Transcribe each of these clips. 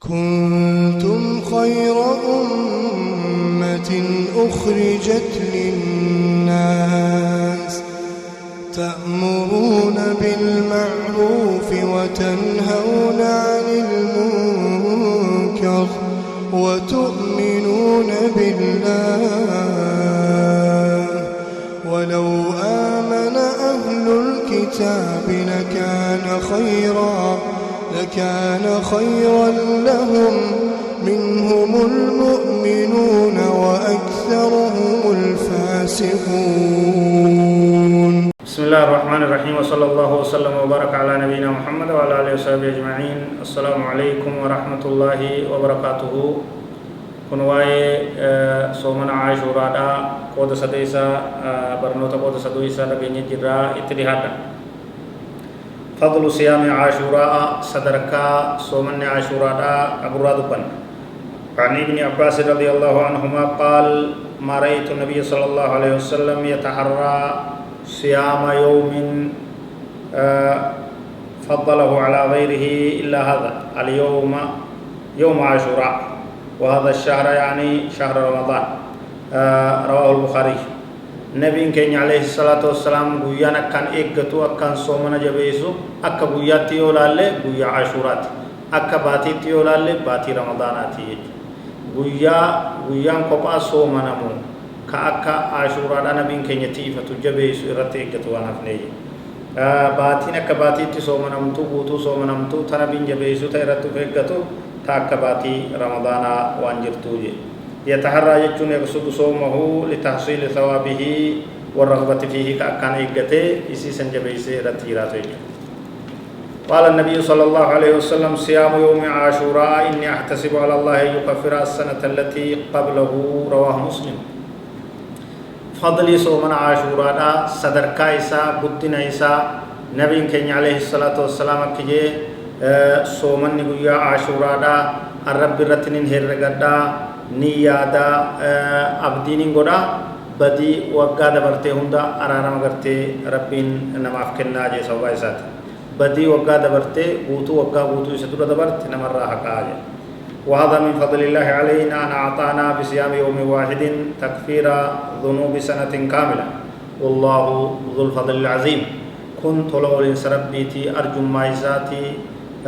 كنتم خير أمة أخرجت للناس تأمرون بالمعروف وتنهون عن المنكر وتؤمنون بالله ولو آمن أهل الكتاب لكان خيرا لهم منهم المؤمنون وأكثرهم الفاسقون. بسم الله الرحمن الرحيم وصلى الله وسلم وبارك على نبينا محمد وعلى آله وصحبه أجمعين. السلام عليكم ورحمة الله وبركاته. كنواي صومنا عاشوراء قود سديسا برنوتا قود سدويسا ربيني جرا اتدهادا فضل صيام عاشوراء صدركا صومنا عاشوراء أبرادبا. عن ابن عباس رضي الله عنهما قال ما رأيت النبي صلى الله عليه وسلم يتحرى صيام يوم فضله على غيره إلا هذا اليوم يوم عاشوراء وهذا الشهر يعني شهر رمضان. رواه البخاري. نبي كان عليه الصلاة والسلام بويانا كان إيقتو أكان صومنا جبيسو أكا بوياتي يولالي بويا عاشورات أكا باتي يولالي باتي رمضاناتي بويان قبا صومنا مو كأكا عاشورات نبي كان يتيفتو جبيسو إرتي إيقتو ونفني باتين أكا باتي صومنا متو بوتو صومنا متو تنبين جبيسو تيرتو إيقتو تاكا باتي رمضانا وانجرتو جي. يتحرى يجون يقصد صومه لتحصيل ثوابه والرغبة فيه كأكان إيقته إسي سنجبيسي رتيراته. قال النبي صلى الله عليه وسلم صيام يوم عاشوراء إني أحتسب على الله يكفر السنة التي قبله. رواه مسلم. فضلي صومنا عاشوراء صدر كايسا بدنا إيسا نبي كان عليه الصلاة والسلام كجي صومن نقول عاشوراء الرب رتنين هرقدا نيادا أبدينين قدا بدي وقادا برتي هندا أرانا مغرتي ربين نماف كنا جي سوى إسات بدي وقادا برتي بوتو وقا بوتو إساتو دبرت نمر حقا جي. وهذا من فضل الله علينا أن أعطانا بصيام يوم واحد تكفير ذنوب سنة كاملة والله ذو الفضل العظيم. كنت لو لنس ربيتي أرجو مايزاتي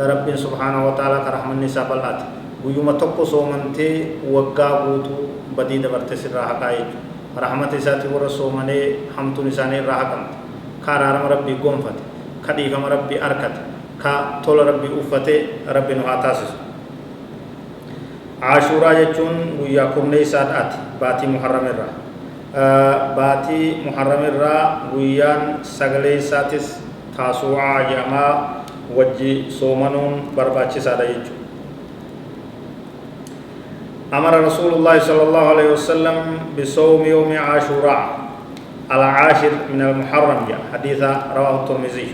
رب سبحانه وتعالى كرحم النساء بالآت ويوم تقو صومنتي وقا بوتو بدي دبرت سر حقا رحمة ساتي ورسومني حمد نساني راحكم كارارم ربي قنفت كديفم ربي أركت كطول ربي أفت ربي نهاتاسس. عاشوراء يجون ويا كرني سادات باتي محرم الرا باتي محرم الرا ويان سغلي ساتس تاسوعا يما وجي صومنون برباچي سادا يجو. أمر رسول الله صلى الله عليه وسلم بصوم يوم عاشوراء العاشر من المحرم جاء حديث رواه الترمذي.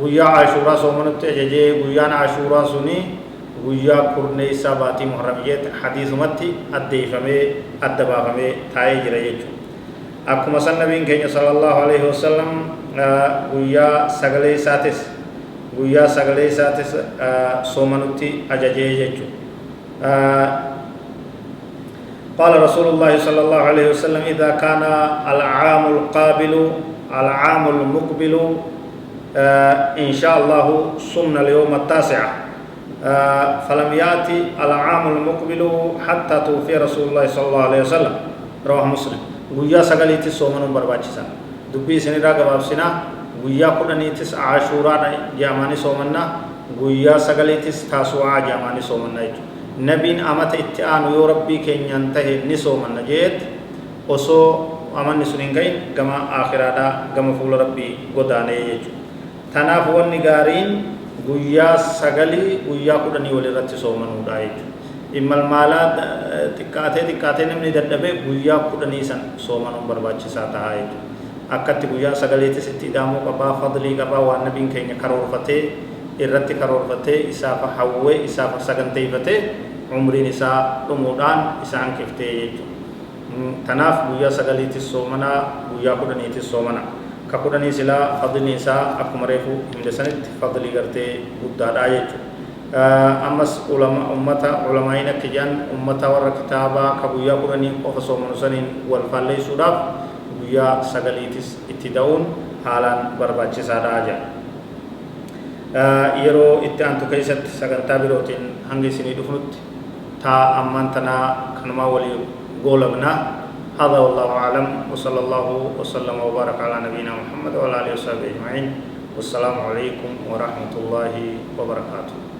ويا عاشوراء صومنت ججي ويا عاشوراء سني ويا كرني سباتي محرم جت حديث متي أديفمه أدبافمه تاي جريجو. أكما سنبين كenya صلى الله عليه وسلم ويا سغلي ساتس صومنتي أججي ججو. قال رسول الله صلى الله عليه وسلم إذا كان العام القابل العام المقبل إن شاء الله صمنا اليوم التاسع فلم يأتي العام المقبل حتى توفي رسول الله صلى الله عليه وسلم. رواه مسلم. ويا سغليتي صومنون برباچسا دبي سنيرا غبابسنا ويا كدنيتس عاشوراء جاماني صومنا ويا سغليتس تاسوعا جاماني صومنا. نبين أمت اتعان يو ربي كين ينتهي نسو من نجيت وصو أمان نسونين كين كما آخرادا كما فول ربي قداني يجو. تناف والنقارين قويا سغلي قويا قدني ولغت سو من ودائج إما المالات تكاتي نمني دردبه قويا قدني سن سو من برباچ ساتا يجو. أكت قويا سغلي تستدامو قبا فضلي قبا والنبين كين كرور فتي irratti karoorfatee isaafa hawwee isaafa saganteeffatee umriin isaa dhumuudhaan isaan kiftee jechuudha. Tanaaf guyyaa sagaliitis soomanaa guyyaa kudhaniitis soomanaa ka kudhanii silaa fadlii isaa akkuma reefu himde sanitti fadlii gartee guddaadhaa jechuudha. أمس علماء كجان أمتا ور كتابا كبويا قرني قفصو منسنين والفالي سوداف بويا سغليتس اتداون حالا برباچ سادا يرو اتانتو كيست سغنتا بروتين هنگي سني دفنت تا أمانتنا كنما ولي غولبنا هذا والله أعلم وصلى الله وسلم وبارك على نبينا محمد وعلى آله وصحبه أجمعين والسلام عليكم ورحمة الله وبركاته.